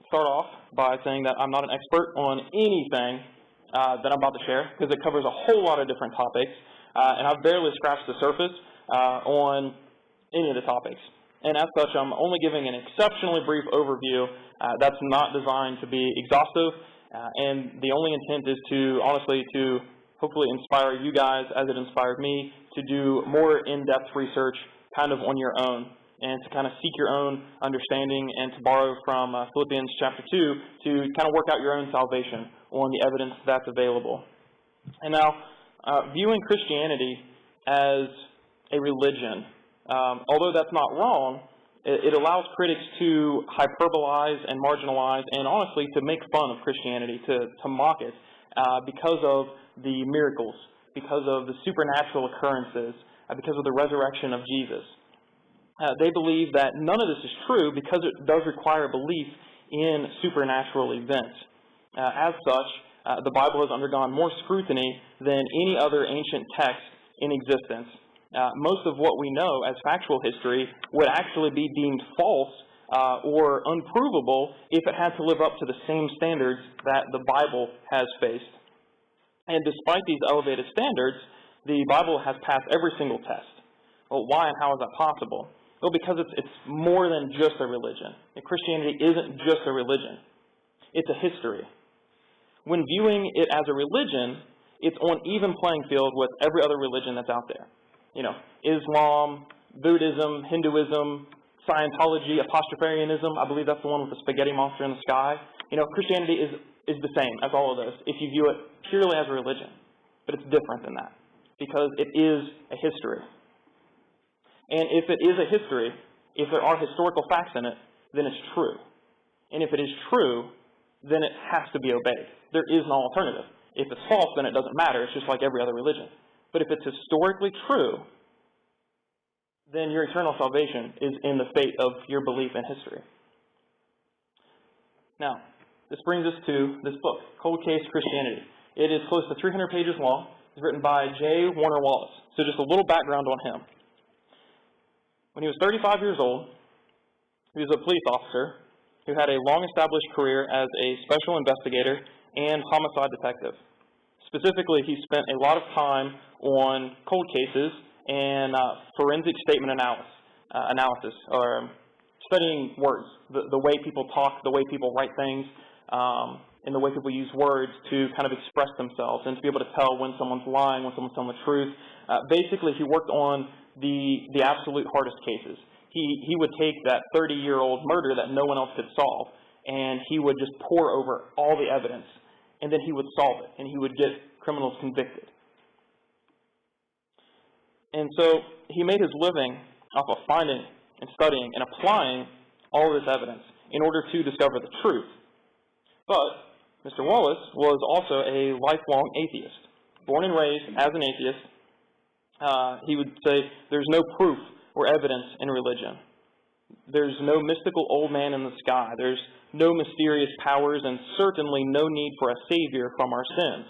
start off by saying that I'm not an expert on anything that I'm about to share, because it covers a whole lot of different topics, and I've barely scratched the surface on any of the topics. And as such, I'm only giving an exceptionally brief overview that's not designed to be exhaustive, and the only intent is to, honestly, to hopefully inspire you guys, as it inspired me, to do more in-depth research kind of on your own, and to kind of seek your own understanding, and to borrow from Philippians chapter 2 to kind of work out your own salvation on the evidence that's available. And now, viewing Christianity as a religion, although that's not wrong, it allows critics to hyperbolize and marginalize, and honestly to make fun of Christianity, to mock it, because of the miracles, because of the supernatural occurrences, because of the resurrection of Jesus. They believe that none of this is true because it does require belief in supernatural events. As such, the Bible has undergone more scrutiny than any other ancient text in existence. Most of what we know as factual history would actually be deemed false or unprovable if it had to live up to the same standards that the Bible has faced. And despite these elevated standards, the Bible has passed every single test. Well, why and how is that possible? Well, because it's more than just a religion. And Christianity isn't just a religion. It's a history. When viewing it as a religion, it's on even playing field with every other religion that's out there. You know, Islam, Buddhism, Hinduism, Scientology, Apostroparianism. I believe that's the one with the spaghetti monster in the sky. You know, Christianity is the same as all of those if you view it purely as a religion. But it's different than that because it is a history. And if it is a history, if there are historical facts in it, then it's true. And if it is true, then it has to be obeyed. There is no alternative. If it's false, then it doesn't matter. It's just like every other religion. But if it's historically true, then your eternal salvation is in the fate of your belief in history. Now, this brings us to this book, Cold Case Christianity. It is close to 300 pages long. It's written by J. Warner Wallace. So just a little background on him. When he was 35 years old, he was a police officer who had a long-established career as a special investigator and homicide detective. Specifically, he spent a lot of time on cold cases and forensic statement analysis, or studying words, the way people talk, the way people write things, and the way people use words to kind of express themselves and to be able to tell when someone's lying, when someone's telling the truth. Basically, he worked on the absolute hardest cases. He would take that 30-year-old murder that no one else could solve, and he would just pore over all the evidence, and then he would solve it, and he would get criminals convicted. And so he made his living off of finding and studying and applying all of this evidence in order to discover the truth. But Mr. Wallace was also a lifelong atheist. Born and raised as an atheist, he would say there's no proof or evidence in religion. There's no mystical old man in the sky. There's no mysterious powers, and certainly no need for a savior from our sins.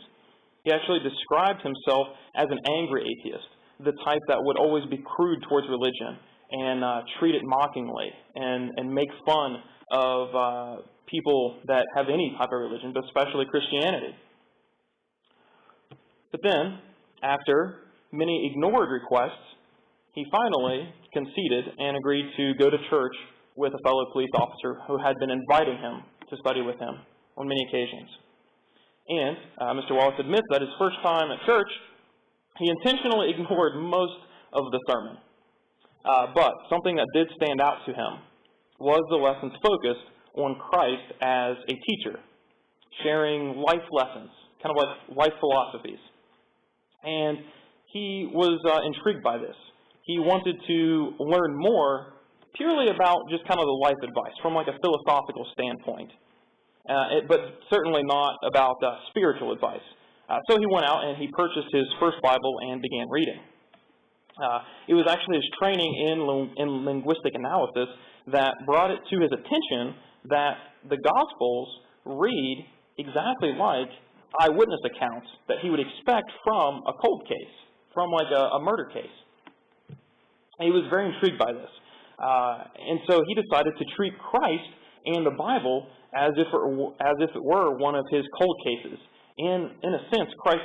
He actually described himself as an angry atheist, the type that would always be crude towards religion and treat it mockingly and make fun of people that have any type of religion, but especially Christianity. But then, after many ignored requests, he finally conceded and agreed to go to church with a fellow police officer who had been inviting him to study with him on many occasions. And Mr. Wallace admits that his first time at church, he intentionally ignored most of the sermon. But something that did stand out to him was the lessons focused on Christ as a teacher, sharing life lessons, kind of like life philosophies. And he was intrigued by this. He wanted to learn more purely about just kind of the life advice from like a philosophical standpoint, but certainly not about spiritual advice. So he went out and he purchased his first Bible and began reading. It was actually his training in linguistic analysis that brought it to his attention that the Gospels read exactly like eyewitness accounts that he would expect from a cold case, from like a murder case. He was very intrigued by this. And so he decided to treat Christ and the Bible as if it were one of his cold cases. And in a sense, Christ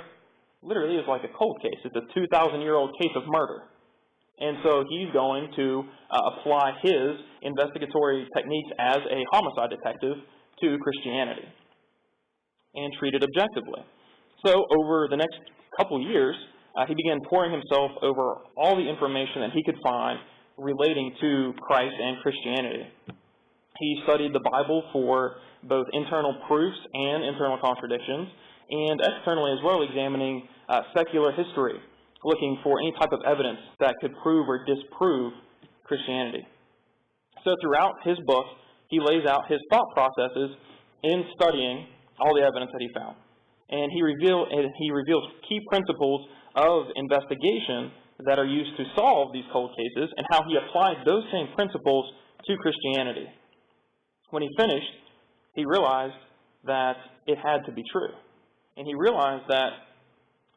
literally is like a cold case. It's a 2,000-year-old case of murder. And so he's going to apply his investigatory techniques as a homicide detective to Christianity and treat it objectively. So over the next couple years, he began pouring himself over all the information that he could find relating to Christ and Christianity. He studied the Bible for both internal proofs and internal contradictions, and externally as well, examining secular history, looking for any type of evidence that could prove or disprove Christianity. So throughout his book, he lays out his thought processes in studying all the evidence that he found. And he reveals key principles of investigation that are used to solve these cold cases and how he applied those same principles to Christianity. When he finished, he realized that it had to be true. And he realized that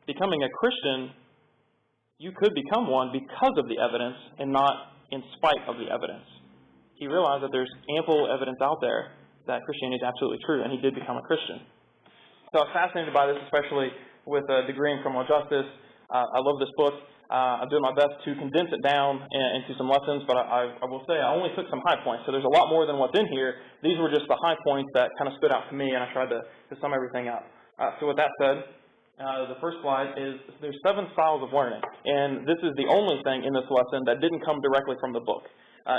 becoming a Christian, you could become one because of the evidence and not in spite of the evidence. He realized that there's ample evidence out there that Christianity is absolutely true, and he did become a Christian. So I was fascinated by this, especially with a degree in criminal justice. I love this book. I'm doing my best to condense it down into some lessons, but I will say I only took some high points, so there's a lot more than what's in here. These were just the high points that kind of stood out to me, and I tried to sum everything up. So with that said, the first slide is there's 7 styles of learning, and this is the only thing in this lesson that didn't come directly from the book.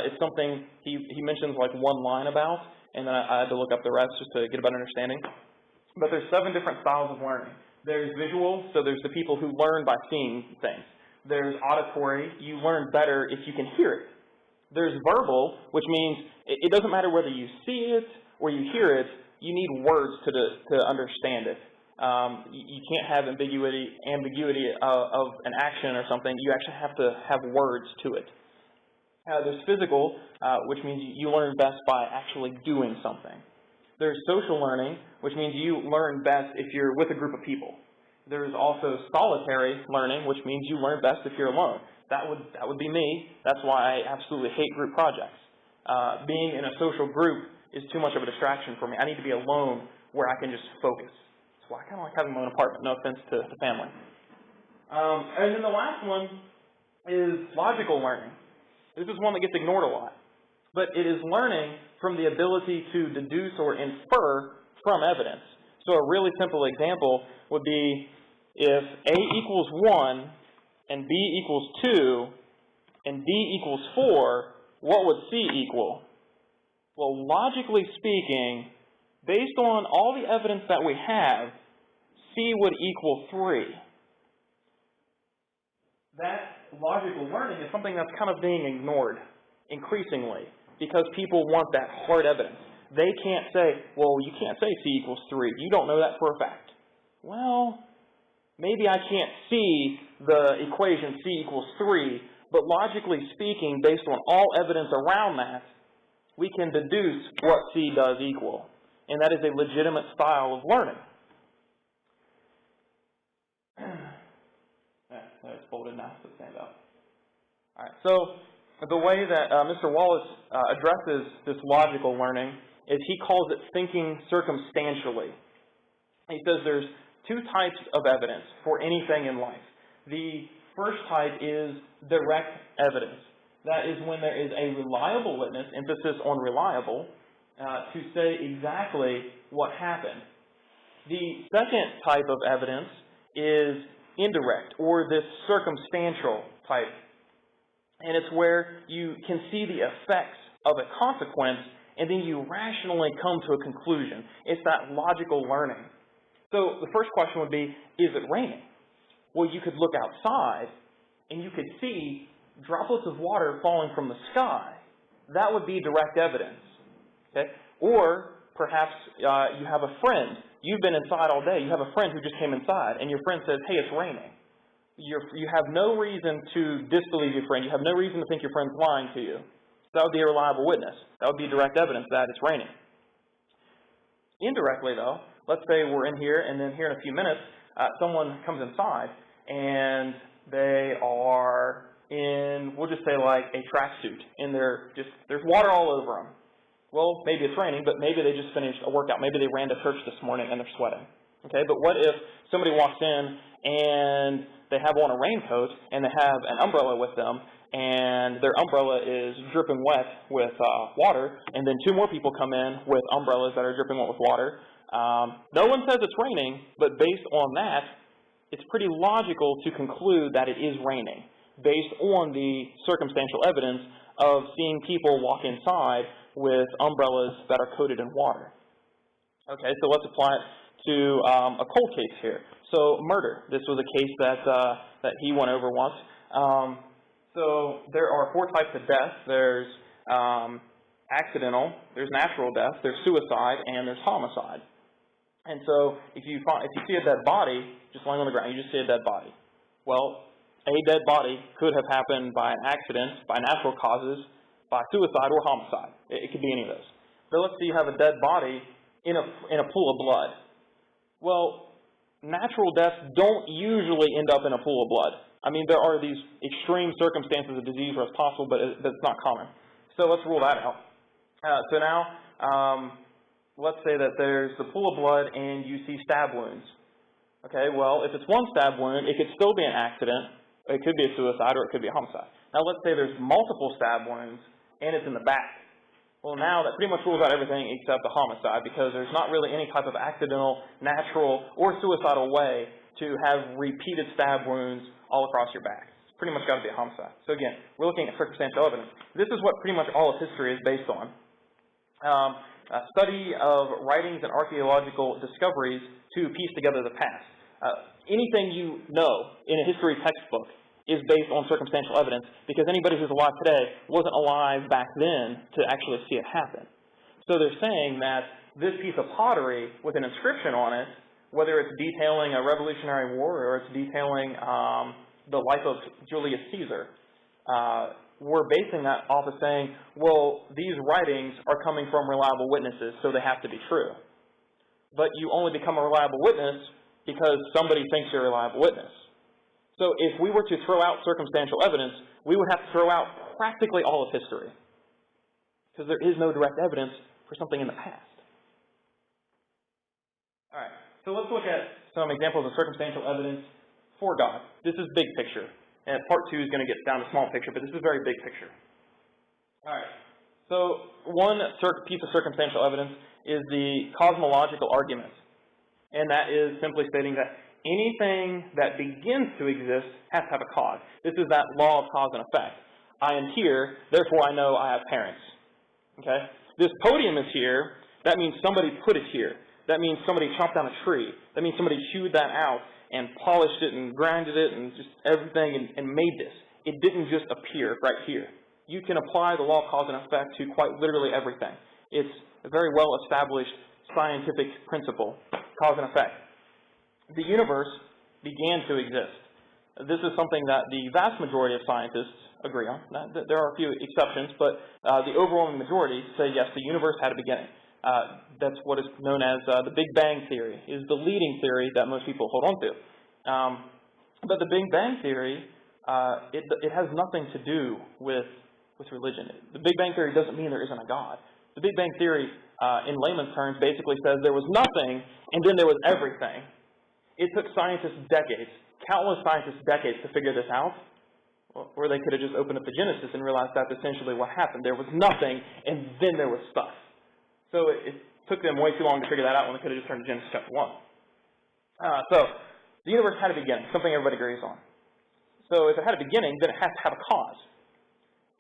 It's something he mentions like one line about, and then I had to look up the rest just to get a better understanding. But there's 7 different styles of learning. There's visual, so there's the people who learn by seeing things. There's auditory, you learn better if you can hear it. There's verbal, which means it doesn't matter whether you see it or you hear it, you need words to understand it. You can't have ambiguity of an action or something. You actually have to have words to it. There's physical, which means you learn best by actually doing something. There's social learning, which means you learn best if you're with a group of people. There's also solitary learning, which means you learn best if you're alone. That would be me. That's why I absolutely hate group projects. Being in a social group is too much of a distraction for me. I need to be alone where I can just focus. That's why I kind of like having my own apartment. No offense to the family. And then the last one is logical learning. This is one that gets ignored a lot. But it is learning from the ability to deduce or infer from evidence. So a really simple example would be if A equals 1 and B equals 2 and D equals 4, what would C equal? Well, logically speaking, based on all the evidence that we have, C would equal 3. That logical learning is something that's kind of being ignored increasingly because people want that hard evidence. They can't say, well, you can't say C equals 3. You don't know that for a fact. Well, maybe I can't see the equation C equals 3, but logically speaking, based on all evidence around that, we can deduce what C does equal. And that is a legitimate style of learning. It's folded now, so stand up. All right, so the way that Mr. Wallace addresses this logical learning is he calls it thinking circumstantially. He says there's 2 types of evidence for anything in life. The first type is direct evidence. That is when there is a reliable witness, emphasis on reliable, to say exactly what happened. The second type of evidence is indirect, or this circumstantial type. And it's where you can see the effects of a consequence, and then you rationally come to a conclusion. It's that logical learning. So the first question would be, is it raining? Well, you could look outside, and you could see droplets of water falling from the sky. That would be direct evidence. Okay? Or perhaps you have a friend. You've been inside all day. You have a friend who just came inside, and your friend says, hey, it's raining. You have no reason to disbelieve your friend. You have no reason to think your friend's lying to you. That would be a reliable witness. That would be direct evidence that it's raining. Indirectly, though, let's say we're in here, and then here in a few minutes, someone comes inside, and they are in, we'll just say like a tracksuit, and there's water all over them. Well, maybe it's raining, but maybe they just finished a workout. Maybe they ran to church this morning and they're sweating. Okay, but what if somebody walks in and they have on a raincoat and they have an umbrella with them and their umbrella is dripping wet with water, and then two more people come in with umbrellas that are dripping wet with water. No one says it's raining, but based on that, it's pretty logical to conclude that it is raining based on the circumstantial evidence of seeing people walk inside with umbrellas that are coated in water. Okay, so let's apply it to a cold case here. So murder. This was a case that he went over once. So there are 4 types of death. There's accidental, there's natural death, there's suicide, and there's homicide. And so if you see a dead body just lying on the ground, you just see a dead body. Well, a dead body could have happened by an accident, by natural causes, by suicide, or homicide. It could be any of those. But let's say you have a dead body in a pool of blood. Well, natural deaths don't usually end up in a pool of blood. I mean, there are these extreme circumstances of disease where it's possible, but it's not common. So let's rule that out. So now, let's say that there's the pool of blood and you see stab wounds. Okay, well, if it's one stab wound, it could still be an accident, it could be a suicide, or it could be a homicide. Now let's say there's multiple stab wounds and it's in the back. Well, now that pretty much rules out everything except the homicide, because there's not really any type of accidental, natural, or suicidal way to have repeated stab wounds all across your back. It's pretty much got to be a homicide. So again, we're looking at circumstantial evidence. This is what pretty much all of history is based on. A study of writings and archaeological discoveries to piece together the past. Anything you know in a history textbook is based on circumstantial evidence, because anybody who's alive today wasn't alive back then to actually see it happen. So they're saying that this piece of pottery with an inscription on it, whether it's detailing a Revolutionary War or it's detailing the life of Julius Caesar, we're basing that off of saying, well, these writings are coming from reliable witnesses, so they have to be true. But you only become a reliable witness because somebody thinks you're a reliable witness. So if we were to throw out circumstantial evidence, we would have to throw out practically all of history, because there is no direct evidence for something in the past. All right, so let's look at some examples of circumstantial evidence for God. This is big picture, and part 2 is going to get down to small picture, but this is very big picture. All right, so one piece of circumstantial evidence is the cosmological argument, and that is simply stating that anything that begins to exist has to have a cause. This is that law of cause and effect. I am here, therefore I know I have parents. Okay? This podium is here, that means somebody put it here. That means somebody chopped down a tree. That means somebody hewed that out and polished it and grinded it and just everything and made this. It didn't just appear right here. You can apply the law of cause and effect to quite literally everything. It's a very well-established scientific principle, cause and effect. The universe began to exist. This is something that the vast majority of scientists agree on. There are a few exceptions, but the overwhelming majority say, yes, the universe had a beginning. That's what is known as the Big Bang Theory, is the leading theory that most people hold on to. But the Big Bang Theory, it has nothing to do with religion. The Big Bang Theory doesn't mean there isn't a God. The Big Bang Theory, in layman's terms, basically says there was nothing, and then there was everything. It took scientists decades, countless scientists decades to figure this out, or they could have just opened up the Genesis and realized that's essentially what happened. There was nothing, and then there was stuff. So it took them way too long to figure that out when they could have just turned to Genesis chapter 1. So the universe had a beginning, something everybody agrees on. So if it had a beginning, then it has to have a cause.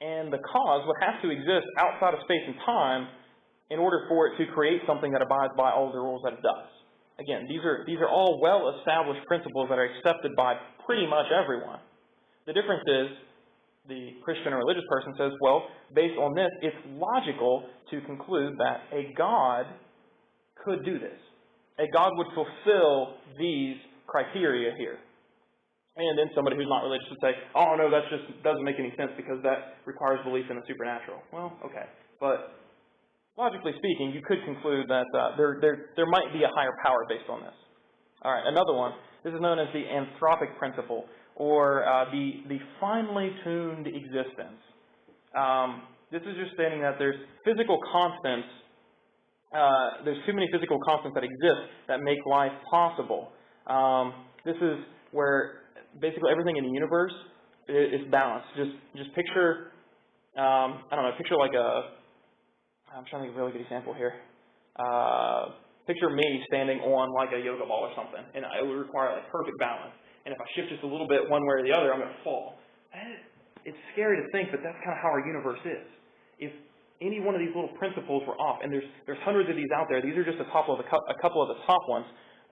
And the cause would have to exist outside of space and time in order for it to create something that abides by all of the rules that it does. Again, these are all well-established principles that are accepted by pretty much everyone. The difference is the Christian or religious person says, well, based on this, it's logical to conclude that a God could do this. A God would fulfill these criteria here. And then somebody who's not religious would say, oh, no, that just doesn't make any sense because that requires belief in the supernatural. Well, okay. But logically speaking, you could conclude that there might be a higher power based on this. All right, another one. This is known as the anthropic principle, or the finely tuned existence. This is just stating that there's physical constants, there's too many physical constants that exist that make life possible. This is where basically everything in the universe is balanced. Just picture, I don't know, picture like I'm trying to think of a really good example here. Picture me standing on like a yoga ball or something, and it would require like perfect balance. And if I shift just a little bit one way or the other, I'm going to fall. It's scary to think, but that's kind of how our universe is. If any one of these little principles were off, and there's hundreds of these out there, these are just a couple of the top ones.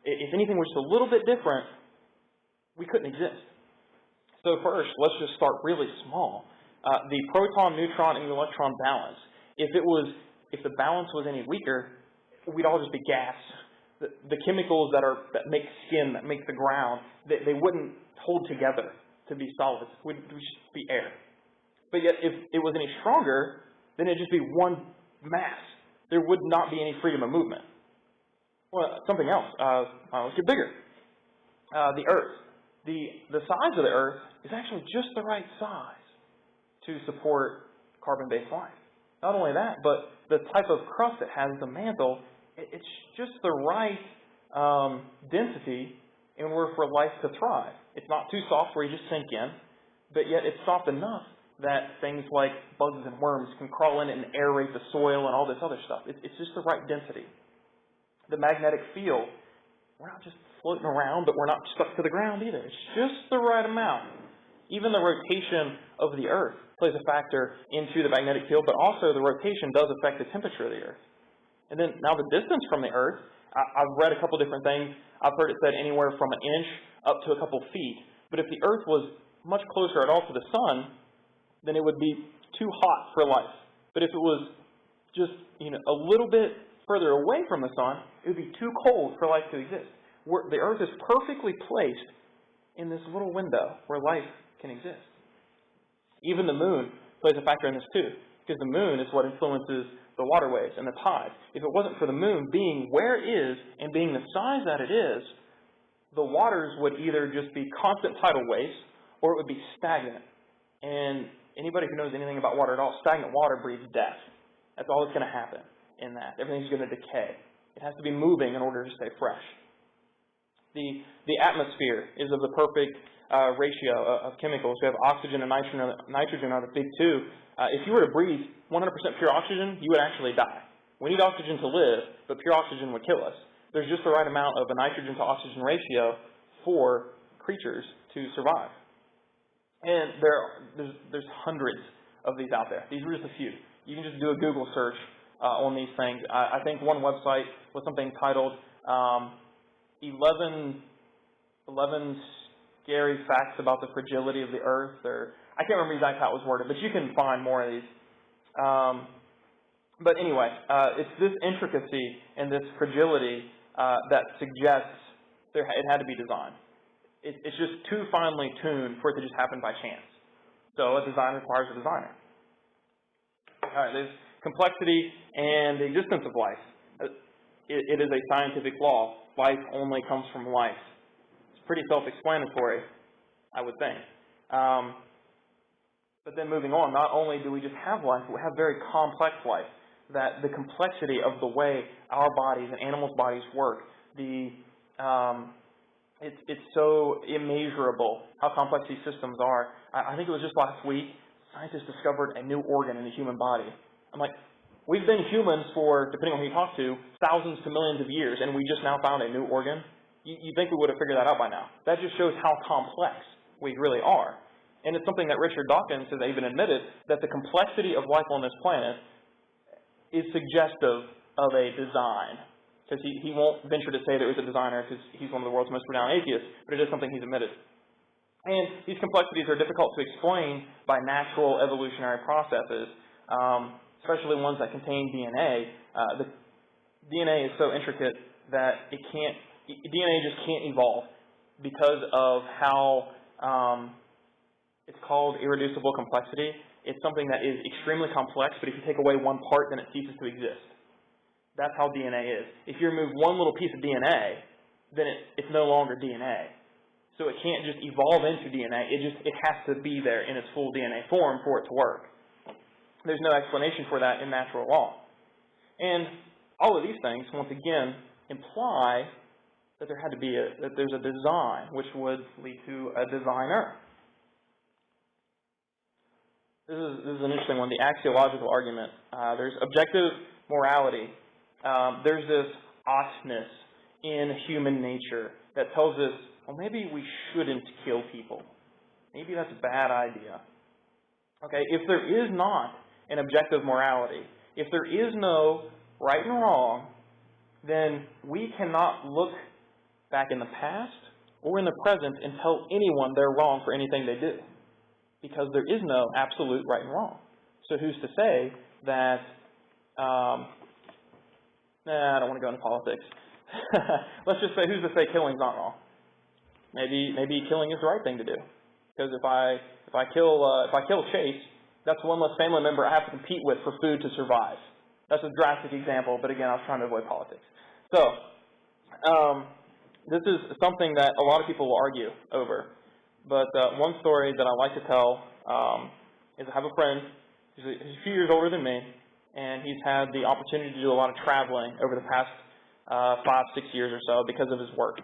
If anything were just a little bit different, we couldn't exist. So first, let's just start really small. The proton, neutron, and electron balance. If the balance was any weaker, we'd all just be gas. The chemicals that make skin, that make the ground, they wouldn't hold together to be solids. We'd just be air. But yet, if it was any stronger, then it'd just be one mass. There would not be any freedom of movement. Well, something else. Let's get bigger. The Earth. The size of the Earth is actually just the right size to support carbon-based life. Not only that, but the type of crust it has, the mantle, it's just the right density in order for life to thrive. It's not too soft where you just sink in, but yet it's soft enough that things like bugs and worms can crawl in and aerate the soil and all this other stuff. It's just the right density. The magnetic field, we're not just floating around, but we're not stuck to the ground either. It's just the right amount. Even the rotation of the Earth plays a factor into the magnetic field, but also the rotation does affect the temperature of the Earth. And then now the distance from the Earth, I've read a couple different things. I've heard it said anywhere from an inch up to a couple feet. But if the Earth was much closer at all to the Sun, then it would be too hot for life. But if it was just a little bit further away from the Sun, it would be too cold for life to exist. The Earth is perfectly placed in this little window where life can exist. Even the Moon plays a factor in this too, because the Moon is what influences the waterways and the tides. If it wasn't for the Moon being where it is and being the size that it is, the waters would either just be constant tidal waves or it would be stagnant. And anybody who knows anything about water at all, stagnant water breeds death. That's all that's going to happen in that. Everything's going to decay. It has to be moving in order to stay fresh. The atmosphere is of the perfect ratio of chemicals. We have oxygen and nitrogen are the big two. If you were to breathe 100% pure oxygen, you would actually die. We need oxygen to live, but pure oxygen would kill us. There's just the right amount of a nitrogen to oxygen ratio for creatures to survive. And there's hundreds of these out there. These are just a few. You can just do a Google search on these things. I think one website was something titled 11 scary facts about the fragility of the Earth, or I can't remember exactly how it was worded, but you can find more of these. But anyway, it's this intricacy and this fragility that suggests it had to be designed. It's just too finely tuned for it to just happen by chance. So a design requires a designer. All right, there's complexity and the existence of life. It is a scientific law. Life only comes from life. It's pretty self-explanatory, I would think. But then moving on, not only do we just have life, we have very complex life. That the complexity of the way our bodies and animals' bodies work, it's so immeasurable how complex these systems are. I think it was just last week, scientists discovered a new organ in the human body. I'm like, we've been humans for, depending on who you talk to, thousands to millions of years, and we just now found a new organ? You think we would have figured that out by now. That just shows how complex we really are. And it's something that Richard Dawkins has even admitted, that the complexity of life on this planet is suggestive of a design. Because he won't venture to say there is a designer because he's one of the world's most renowned atheists, but it is something he's admitted. And these complexities are difficult to explain by natural evolutionary processes, especially ones that contain DNA. The DNA is so intricate that DNA just can't evolve because of how it's called irreducible complexity. It's something that is extremely complex, but if you take away one part, then it ceases to exist. That's how DNA is. If you remove one little piece of DNA, then it's no longer DNA. So it can't just evolve into DNA. It has to be there in its full DNA form for it to work. There's no explanation for that in natural law. And all of these things, once again, imply that there had to be that there's a design, which would lead to a designer. This is an interesting one, the axiological argument. There's objective morality. There's this oughtness in human nature that tells us, well, maybe we shouldn't kill people. Maybe that's a bad idea. Okay, if there is not an objective morality, if there is no right and wrong, then we cannot look back in the past or in the present and tell anyone they're wrong for anything they do, because there is no absolute right and wrong. So who's to say that, I don't want to go into politics. Let's just say, who's to say killing's not wrong? Maybe killing is the right thing to do. Because if I kill Chase, that's one less family member I have to compete with for food to survive. That's a drastic example, but again, I was trying to avoid politics. So, this is something that a lot of people will argue over. But one story that I like to tell is I have a friend who's a few years older than me, and he's had the opportunity to do a lot of traveling over the past 5-6 years or so because of his work.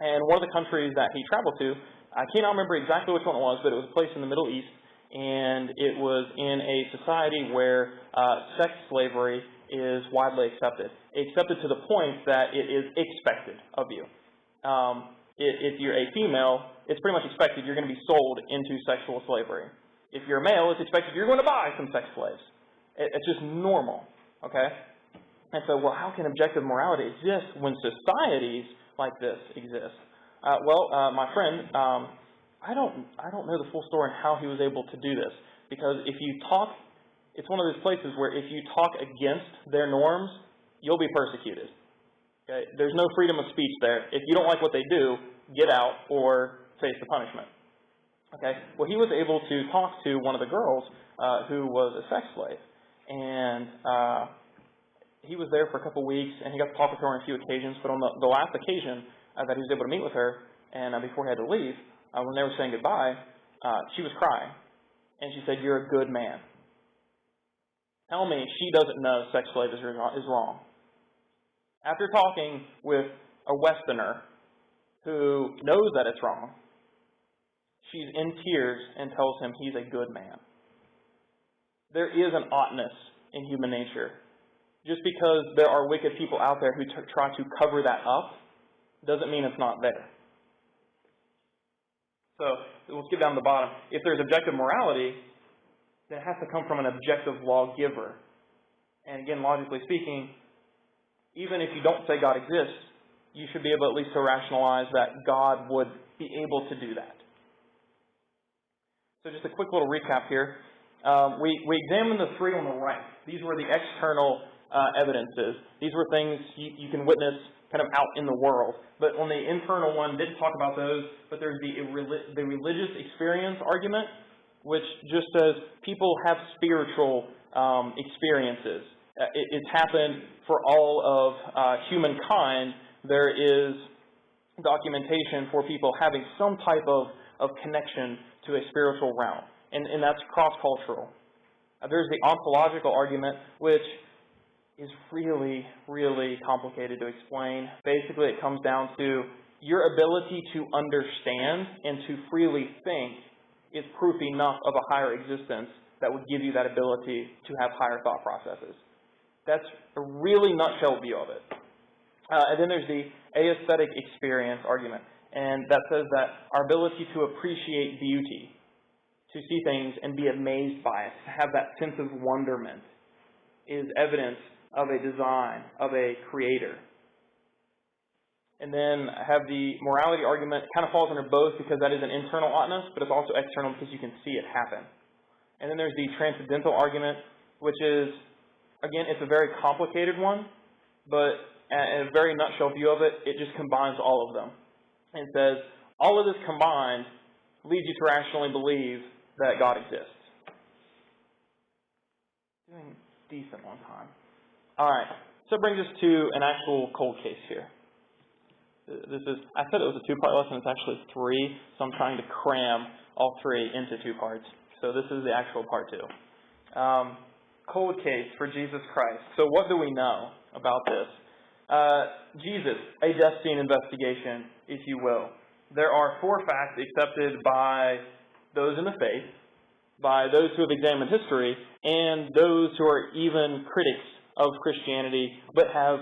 And one of the countries that he traveled to, I cannot remember exactly which one it was, but it was a place in the Middle East, and it was in a society where sex slavery is widely accepted. Accepted to the point that it is expected of you. If you're a female, it's pretty much expected you're going to be sold into sexual slavery. If you're a male, it's expected you're going to buy some sex slaves. It's just normal, okay? And so, well, how can objective morality exist when societies like this exist? My friend, I don't know the full story on how he was able to do this, because if you talk, it's one of those places where if you talk against their norms, you'll be persecuted. Okay? There's no freedom of speech there. If you don't like what they do, get out or face the punishment. Okay? Well, he was able to talk to one of the girls who was a sex slave, and he was there for a couple weeks, and he got to talk with her on a few occasions. But on the last occasion that he was able to meet with her, and before he had to leave, when they were saying goodbye, she was crying, and she said, "You're a good man." Tell me she doesn't know sex slave is wrong. After talking with a Westerner who knows that it's wrong, she's in tears and tells him he's a good man. There is an oughtness in human nature. Just because there are wicked people out there who try to cover that up doesn't mean it's not there. So let's get down to the bottom. If there's objective morality, then it has to come from an objective lawgiver. And again, logically speaking, even if you don't say God exists, you should be able at least to rationalize that God would be able to do that. So just a quick little recap here. We examined the three on the right. These were the external evidences. These were things you can witness kind of out in the world. But on the internal one, didn't talk about those, but there's the religious experience argument, which just says people have spiritual experiences. It's happened for all of humankind. There is documentation for people having some type of connection to a spiritual realm, and that's cross-cultural. There's the ontological argument, which is really, really complicated to explain. Basically, it comes down to your ability to understand and to freely think is proof enough of a higher existence that would give you that ability to have higher thought processes. That's a really nutshell view of it. And then there's the aesthetic experience argument, and that says that our ability to appreciate beauty, to see things and be amazed by it, to have that sense of wonderment, is evidence of a design, of a creator. And then I have the morality argument. It kind of falls under both because that is an internal oughtness, but it's also external because you can see it happen. And then there's the transcendental argument, which is, again, it's a very complicated one, but in a very nutshell view of it, it just combines all of them. And says, all of this combined leads you to rationally believe that God exists. Doing decent on time. All right, so it brings us to an actual cold case here. I said it was a two-part lesson. It's actually three, so I'm trying to cram all three into 2 parts. So this is the actual part 2. Cold case for Jesus Christ. So what do we know about this? Jesus, a death scene investigation, if you will. There are 4 facts accepted by those in the faith, by those who have examined history, and those who are even critics of Christianity, but have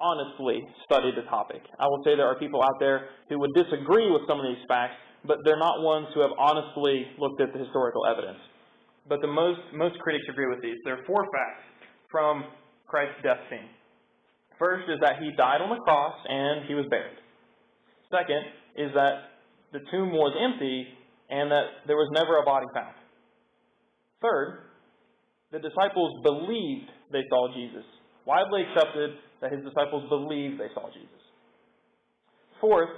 honestly studied the topic. I will say there are people out there who would disagree with some of these facts, but they're not ones who have honestly looked at the historical evidence. But the most critics agree with these. There are 4 facts from Christ's death scene. First is that he died on the cross and he was buried. Second is that the tomb was empty and that there was never a body found. Third, the disciples believed they saw Jesus. Widely accepted that his disciples believed they saw Jesus. Fourth,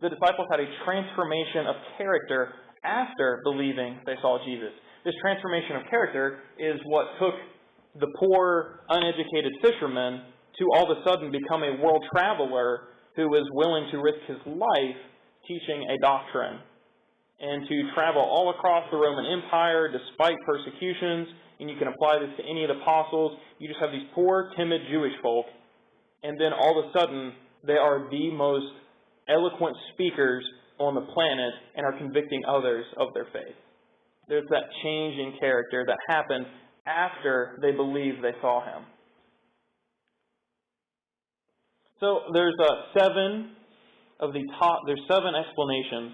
the disciples had a transformation of character after believing they saw Jesus. This transformation of character is what took the poor, uneducated fisherman to all of a sudden become a world traveler who was willing to risk his life teaching a doctrine and to travel all across the Roman Empire despite persecutions. And you can apply this to any of the apostles. You just have these poor, timid Jewish folk, and then all of a sudden they are the most eloquent speakers on the planet and are convicting others of their faith. There's that change in character that happened after they believed they saw him. So there's 7 explanations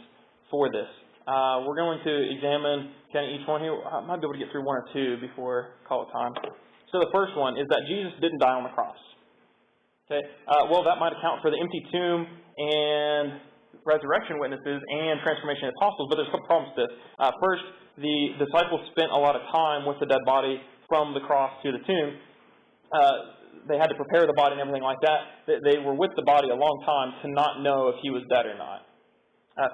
for this. We're going to examine kind of each one here. I might be able to get through 1 or 2 before call it time. So the first one is that Jesus didn't die on the cross. Okay. Well, that might account for the empty tomb and resurrection witnesses and transformation of the apostles, but there's some problems with this. First, the disciples spent a lot of time with the dead body from the cross to the tomb. They had to prepare the body and everything like that. They were with the body a long time to not know if he was dead or not.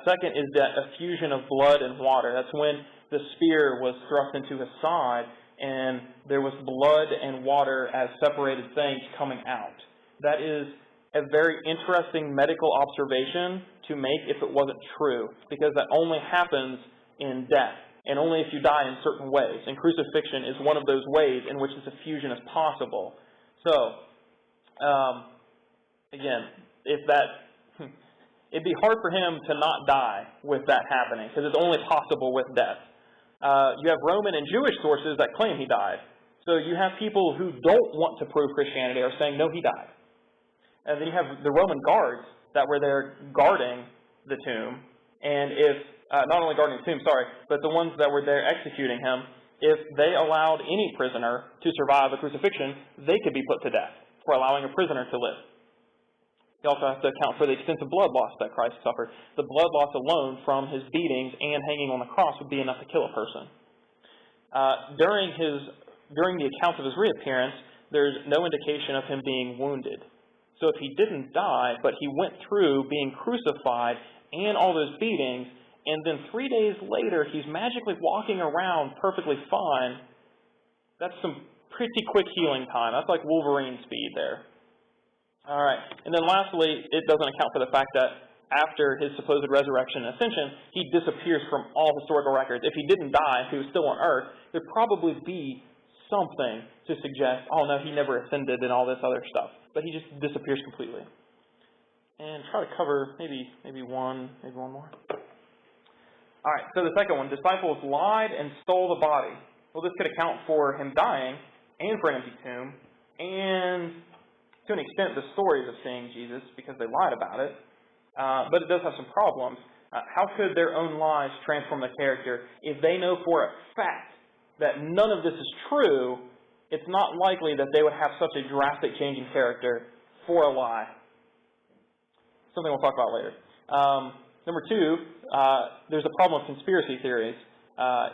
Second is that effusion of blood and water. That's when the spear was thrust into his side and there was blood and water as separated things coming out. That is a very interesting medical observation to make if it wasn't true, because that only happens in death and only if you die in certain ways. And crucifixion is one of those ways in which this effusion is possible. So, again, it'd be hard for him to not die with that happening, because it's only possible with death. You have Roman and Jewish sources that claim he died. So you have people who don't want to prove Christianity are saying, no, he died. And then you have the Roman guards that were there guarding the tomb, and if, not only guarding the tomb, but the ones that were there executing him, if they allowed any prisoner to survive a crucifixion, they could be put to death for allowing a prisoner to live. You also have to account for the extensive blood loss that Christ suffered. The blood loss alone from his beatings and hanging on the cross would be enough to kill a person. During the account of his reappearance, there's no indication of him being wounded. So if he didn't die, but he went through being crucified and all those beatings, and then 3 days later he's magically walking around perfectly fine, that's some pretty quick healing time. That's like Wolverine speed there. All right. And then lastly, it doesn't account for the fact that after his supposed resurrection and ascension, he disappears from all historical records. If he didn't die, if he was still on earth, there'd probably be something to suggest, oh no, he never ascended and all this other stuff. But he just disappears completely. And try to cover maybe one more. All right, so the second one, disciples lied and stole the body. Well, this could account for him dying and for an empty tomb, and to an extent the stories of seeing Jesus because they lied about it. But it does have some problems. How could their own lies transform the character? If they know for a fact that none of this is true, it's not likely that they would have such a drastic change in character for a lie. Something we'll talk about later. Number 2, there's a problem with conspiracy theories.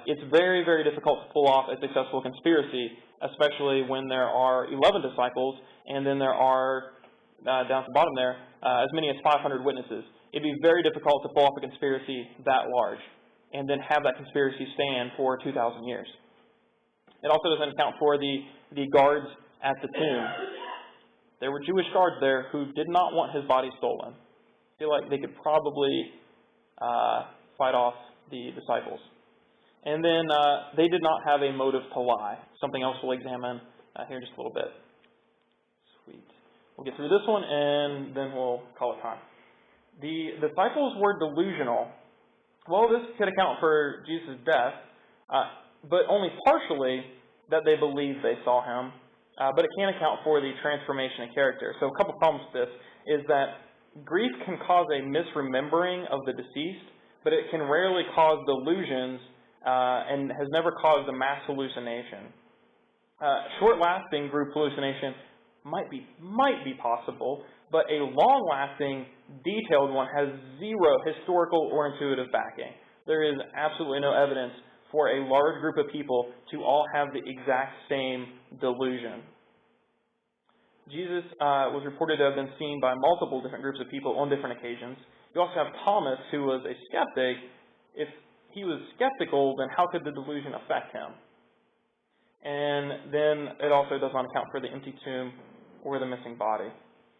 It's very, very difficult to pull off a successful conspiracy, especially when there are 11 disciples, and then there are, down at the bottom there, as many as 500 witnesses. It'd be very difficult to pull off a conspiracy that large, and then have that conspiracy stand for 2,000 years. It also doesn't account for the guards at the tomb. There were Jewish guards there who did not want his body stolen. I feel like they could probably fight off the disciples. And then they did not have a motive to lie. Something else we'll examine here in just a little bit. Sweet. We'll get through this one, and then we'll call it time. The disciples were delusional. Well, this could account for Jesus' death, but only partially that they believed they saw him. But it can account for the transformation of character. So a couple problems with this is that grief can cause a misremembering of the deceased, but it can rarely cause delusions and has never caused a mass hallucination. Short-lasting group hallucination might be possible, but a long-lasting, detailed one has zero historical or intuitive backing. There is absolutely no evidence for a large group of people to all have the exact same delusion. Jesus was reported to have been seen by multiple different groups of people on different occasions. You also have Thomas, who was a skeptic. If he was skeptical, then how could the delusion affect him? And then it also does not account for the empty tomb or the missing body.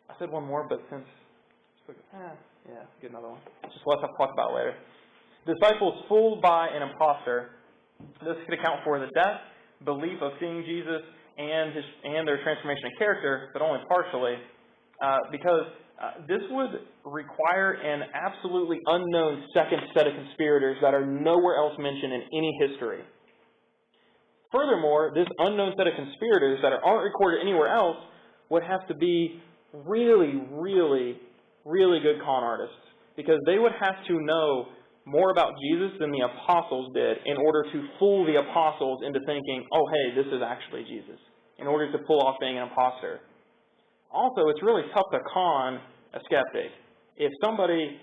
I said one more, but since... get another one. Just let's talk about it later. Disciples fooled by an imposter. This could account for the death, belief of seeing Jesus, and their transformation of character, but only partially, because this would require an absolutely unknown second set of conspirators that are nowhere else mentioned in any history. Furthermore, this unknown set of conspirators that aren't recorded anywhere else would have to be really, really, really good con artists, because they would have to know more about Jesus than the apostles did in order to fool the apostles into thinking, oh, hey, this is actually Jesus, in order to pull off being an imposter. Also, it's really tough to con a skeptic. If somebody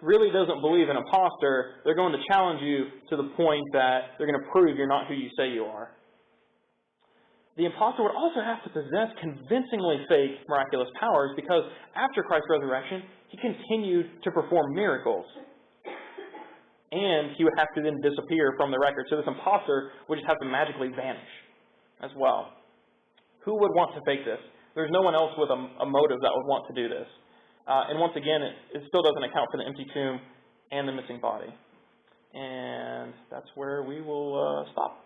really doesn't believe an imposter, they're going to challenge you to the point that they're going to prove you're not who you say you are. The imposter would also have to possess convincingly fake miraculous powers, because after Christ's resurrection, he continued to perform miracles. And he would have to then disappear from the record. So this imposter would just have to magically vanish as well. Who would want to fake this? There's no one else with a motive that would want to do this. And once again, it still doesn't account for the empty tomb and the missing body. And that's where we will stop.